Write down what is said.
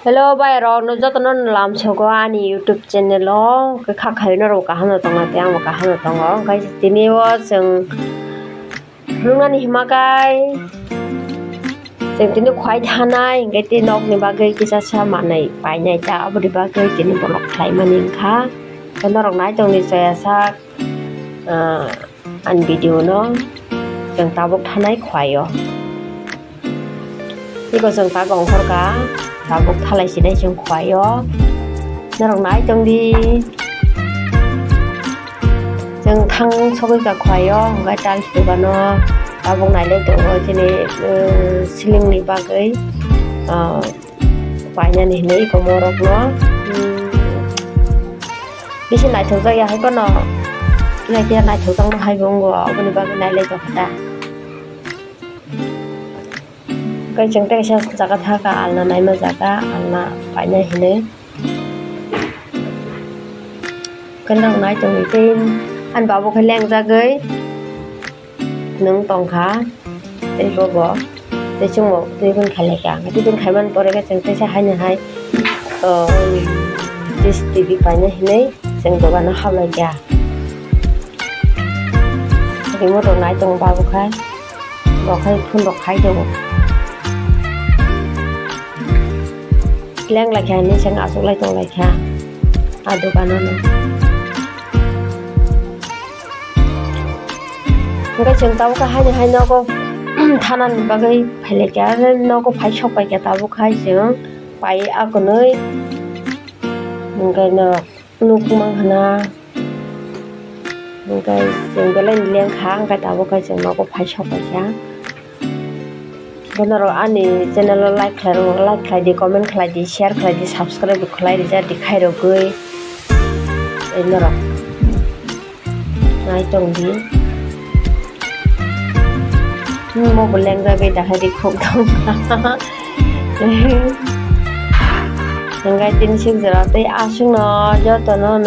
Hello, bay rồi nó rất nó làm sao có anh YouTube channel đó cái khác hay nó rồi cả hai nó tông là tiếng mà cả hai nó tông đó cái tin yêu rằng lúc này mà cái rằng tin nó khoái than này cái tin nó này ba cái sa mà này phải này cha ở bên ba cái tin nó lọc lại mà nín khá cái nó rồi nãy trong này sẽ sa anh video nó rằng tao bốc than này khoái rồi cái còn rằng ta còn khó cả tao bốc thay lại xin đây trong khoái đó nó đồng nãy trong đi chẳng thăng so với cả khoái đó cái trang sử và nó tao bốc này lên tưởng rồi cho nên xin đi ba cái phải nhà này lấy có mua được nó đi xin lại thực ra hay có nó này kia này thực tăng nó hay không của bên ba cái này lấy cho ta cái chẳng tay sao jaga thaka alna nai ma jaga alna phải nhai hine cái đồng nãy trong tin anh bảo một cái leng ra gửi nướng tòng khá để bỏ để chung một tí bên khai lại cả cái bên khai bên có cái chẳng tay sao hay này this TV phải nhai hine chẳng đồ nó học lại cả thì một đồng nãy trong bảo một cái phun độc khai cho leng lại khan ni sang asuk lai tong lai kha adu banana cái trường tao có hai nó có than ăn ba cái phải lấy cái nó có phải shop phải cái tao có khai chứ phải ở cái nơi cái nó nụ mang hana cái trường cái lên leng khang cái tao có cái trường nó có phải shop phải chứ benar ani channel like khai di comment khai di share khai di subscribe khai di ja dikhai ro goi benar nai tong di mo boleng ga be da hari khok thong ngai tin sing jara te asung no jo to no